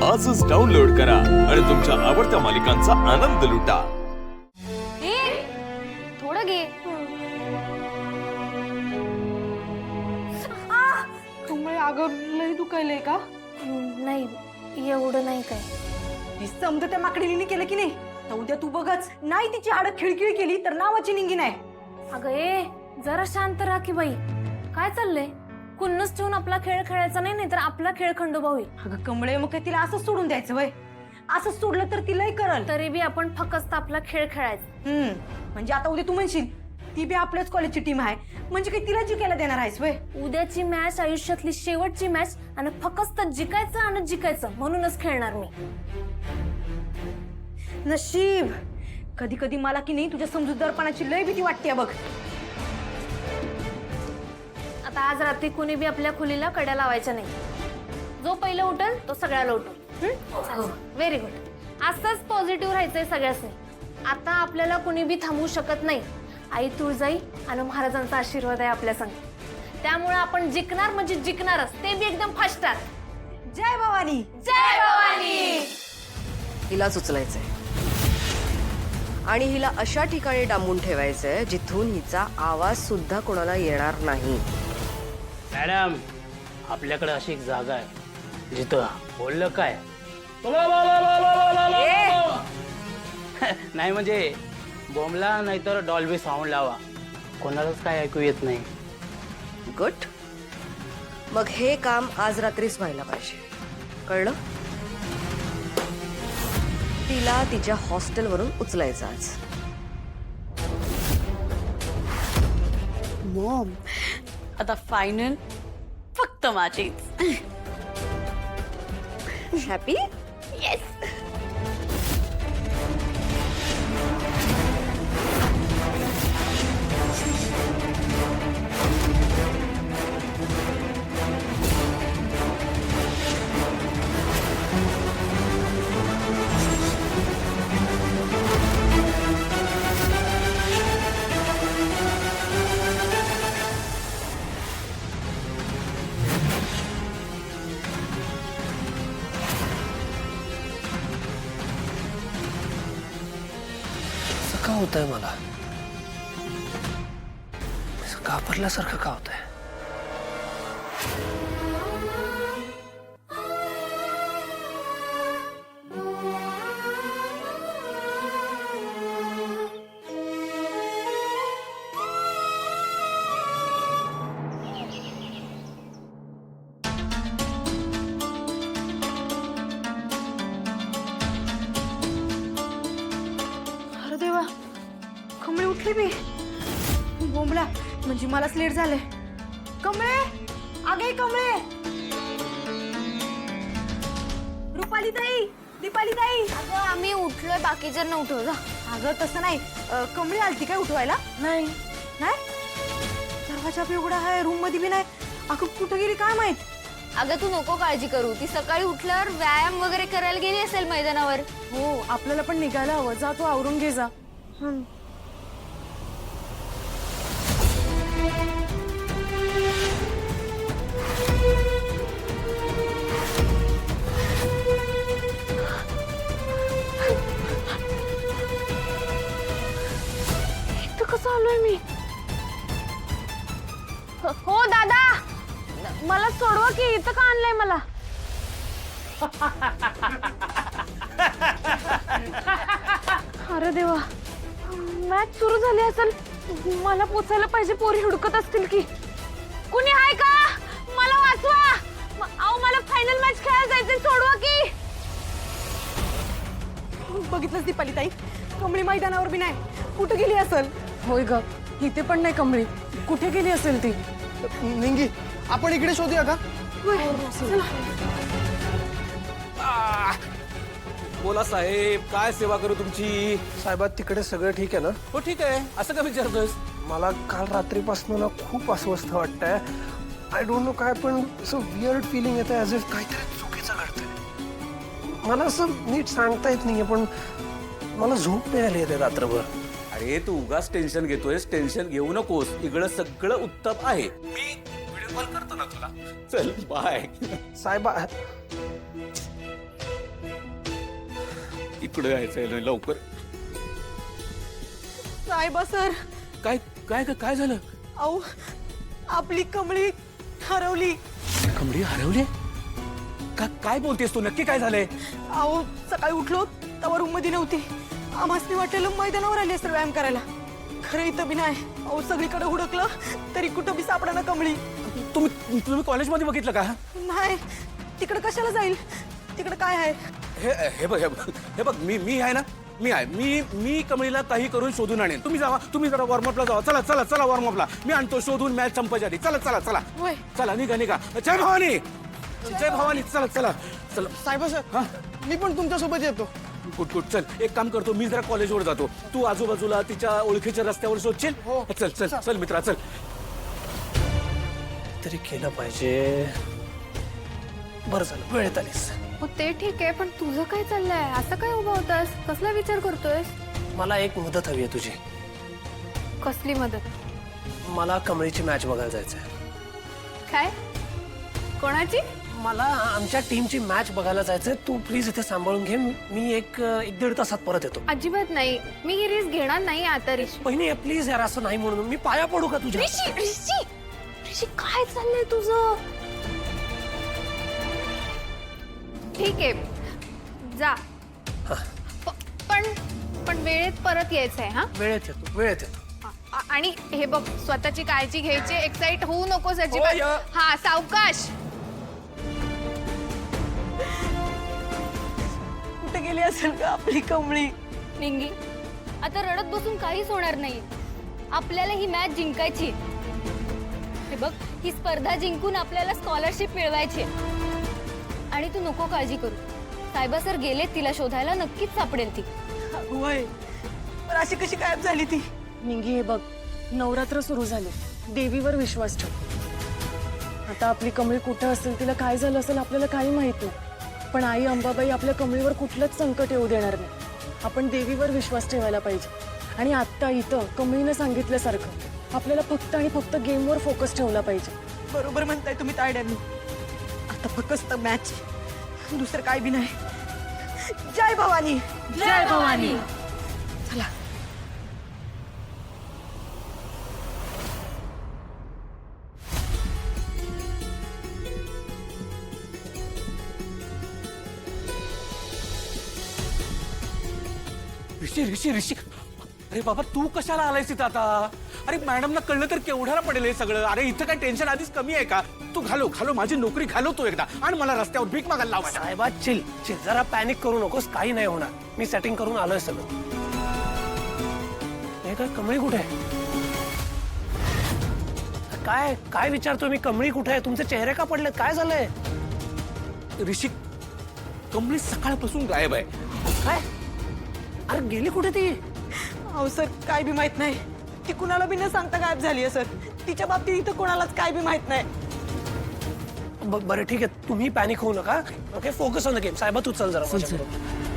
आजच डाउनलोड करा आणि तुमच्या आवडत्या मालिकांचा आनंद लुटा। थोडं घे। कमळे अगं लय दुखायलंय का? नाही एवढं नाही काय। ही समजा त्या माकडीने केलं की नाही तर उद्या तू बघच नाही तिची हाडं खिळखिळ केली तर नावाची निंगी नाही। अगं ए जरा शांत राहा की बाई, काय चाललंय? कुन्नस ठेवून आपला खेळ खेळायचा नाही, नाहीतर आपला खेळ खंडोबा होईल। अगं कमळे मग काय तिला असंच सोडून द्यायचं वय? असंच सोडलं तर ती लय करल। तरी बी आपण फक्त आपला खेळ खेळायचा। म्हणजे आता उद्या तू म्हणशील ती बी आपल्याच कॉलेजची टीम आहे म्हणजे काय तिला जिंकायला देणार आहेस वय? उद्याची मॅच आयुष्यातली शेवटची मॅच आणि फक्त जिकायचं आणि जिकायचं म्हणूनच खेळणार मी। नशीब कधी कधी मला की नाही तुझ्या समजूतदारपणाची लय भीती वाटते बघ। आता आज रात्री कुणी बी आपल्या खोलीला कड्या लावायच्या नाही। जो पहिला उठेल तो सगळ्याला उठेल। Very good. असंच पॉझिटिव्ह राहायचंय सगळ्यांनी। आता आपल्याला कुणी बी थांबवू शकत नाही। आई तुळजाई आणि महाराजांचा आशीर्वाद आहे आपल्या संग, त्यामुळे आपण जिंकणार म्हणजे जिंकणारच, ते बी एकदम फास्टात। जय भवानी। जय भवानी। हिलाच उचलायचंय आणि हिला अशा ठिकाणी डांबून ठेवायचंय जिथून हिचा आवाज सुद्धा कोणाला येणार नाही। मॅडम, आपल्याकडे अशी एक जागा आहे जिथं बोललं काय नाही म्हणजे बोंबला नाहीतर डॉल्बी साऊंड लावा, कोणालाच काय ऐकू येत नाही। गुड, मग हे काम आज रात्रीच व्हायला पाहिजे, कळलं? तिला तिच्या हॉस्टेलवरून उचलायचं आज। मॉम, आता फायनल फक्त माझीच। हॅपी? येस। का होतंय मला? घाबरल्यासारखं का होतंय? अरे देवा, कमळे उठली बी। बोंबला म्हणजे मलाच लेट झालंय। कमळे, अगे कमळे, रुपाली ताई, दीपाली ताई। अगं आम्ही उठलोय, बाकीच्यांना उठव जा। अगं तसं नाही, कमळे आलती काय उठवायला? नाही नाही, दरवाजा बी उघडा आहे, रूम मध्ये बी नाही। अगं कुठं गेली काय माहित? अगं तू नको काळजी करू, ती सकाळी उठल्यावर व्यायाम वगैरे करायला गेली असेल मैदानावर। हो, आपल्याला पण निघायला हवं। जा तू आवरून घे जा। इथं कसं आलोय मी? हो दादा, मला सोडवा की, इथं का आणलंय मला? अरे देवा, मॅच सुरू झाली असेल, मला पोचायला पाहिजे। पोरी हुडकत असतील की, कुणी आहे का? मला वाचवा। अहो मला फायनल मॅच खेळायला जायचंय, सोडवा की। बघितलंच दीपाली ताई, कमळी मैदानावर बी नाही। कुठं गेली असेल? होय ग, इथे पण नाही कमळी, कुठे गेली असेल ती? निंगी, आपण इकडे शोधूया का? बोला साहेब, काय सेवा करू तुमची? साहेबा, तिकडे सगळं ठीक आहे ना? हो ठीक आहे, असं का विचारतोस? मला काल रात्रीपासून ना खूप अस्वस्थ वाटतंय। आय डोंट नो काय, पण असं वियर्ड फिलिंग येत आहे, ॲज इफ काहीतरी चुकीचं घडतंय। मला असं नीट सांगता येत नाहीये, पण मला झोप नाही आली आहे रात्रभर। अरे तू उगाच टेन्शन घेतोयस, टेन्शन घेऊ नकोस, इकडं सगळं उत्तम आहे। मी व्हिडिओ कॉल करतो ना तुला। चल बाय। साहेबा, इकडे यायचंय ना लवकर. साहेबा सर, काय काय काय झालं? अहो आपली कमळी हरवली. कमळी हरवली? काय बोलतेस तू? नक्की काय झालंय? अहो सकाळी उठलो तेव्हा रूम मध्ये नव्हती. आम्हाला वाटलेलं मैदानावर आली असेल व्यायाम करायला. खरं इथं बी नाही. अहो सगळीकडे हुडकलं तरी कुठं बी सापडा कमळी. तुम्ही कॉलेजमध्ये बघितलं का? नाही, तिकडे कशाला जाईल? तिकडे काय आहे? हे बघ मी आहे ना, मी कमळीला काही करून शोधून आणेन. तुम्ही जरा वॉर्मअपला जावा. चला वॉर्मअपला. मी आणतो शोधून मॅच संपायच्या आधी. चला होय. चला निघा. जय भवानी. चला साहेब सर, मी पण तुमच्यासोबत येतो. गुड. चल एक काम करतो, मी जरा कॉलेजवर जातो. तू आजूबाजूला तिच्या ओळखीच्या रस्त्यावर शोधशील. हो. चल मित्रा चल. तरी केलं पाहिजे. बरं झालं वेळेत आलीस. हो ते ठीक आहे, पण तुझं काय चाललंय? असं काय उभा होतास? कसला विचार करतोयस? मला एक मदत हवी आहे तुझी. कसली मदत? मला कमळीची मॅच बघायला जायचंय. काय? कोणाची? मला आमच्या टीमची मॅच बघायला जायचंय. तू प्लीज इथे सांभाळून घे. मी एक 1-1.5 तासात परत येतो. अजिबात नाही, मी ही रिस्क घेणार नाही आता. ऋषी बहिणी प्लीज यार, असं नाही म्हणून. मी पाया पडू का तुझ्या? ऋषी काय चाललंय तुझं? ठीक आहे जा, पण वेळेत परत यायचंय. हा वेळेत येतो. आणि हे बघ, स्वतःची काळजी घ्यायची. एक्साइट होऊ नकोस हो, अजिबात. हा सावकाश. कुठे गेली असेल का आपली कमळी? निंगी, आता रडत बसून काहीच होणार नाही. आपल्याला ही मॅच जिंकायची. हे बघ, ही स्पर्धा जिंकून आपल्याला स्कॉलरशिप मिळवायची. आणि तू नको काळजी करू. साहेबा सर गेले, तिला शोधायला नक्कीच सापडेल ती. होय, पण अशी कशी गायब झाली ती? निंगी हे बघ, नवरात्र सुरू झाले. देवीवर विश्वास ठेव. आता आपली कमळी कुठं असेल, तिला काय झालं असेल आपल्याला काही माहित नाही. पण आई अंबाबाई आपल्या कमळीवर कुठलंच संकट येऊ देणार नाही. आपण देवीवर विश्वास ठेवायला पाहिजे. आणि आत्ता इथं कमळीने सांगितल्यासारखं आपल्याला फक्त आणि फक्त गेमवर फोकस ठेवला पाहिजे. बरोबर म्हणताय तुम्ही तायड्यांनी. आता फक्त मॅच, दुसरं काय बी नाही. जय भवानी. जय भवानी. चला. ऋषी अरे बाबा, तू कशाला आलायस इथं आता? अरे मॅडमना कळलं तर केवढ्याला पडेल हे सगळं. अरे इथं काय टेन्शन आधीच कमी आहे का? तू घालो माझी नोकरी घालो तू एकदा. आणि मला रस्त्यावर भीक मागायला लावा. साहेबा चिल. जरा पॅनिक करू नकोस. काही नाही होणार. मी सेटिंग करून आलोय सगळं. हे काय कमळी कुठे आहे? काय विचारतोय मी? कमळी कुठे आहे? तुमचे चेहरे का पडले? काय झालंय? ऋषी, कमळी सकाळपासून गायब आहे. काय? अरे गेली कुठे ती? अहो सर, काय बी माहित नाही. ती कुणाला बी न सांगता गायब झाली आहे सर. तिच्या बाबतीत इथं कोणालाच काय बी माहित नाही. बरं ठीक आहे, तुम्ही पॅनिक होऊ नका. Okay, focus on the game. साहेबा तू चल जरा माझ्याबरोबर.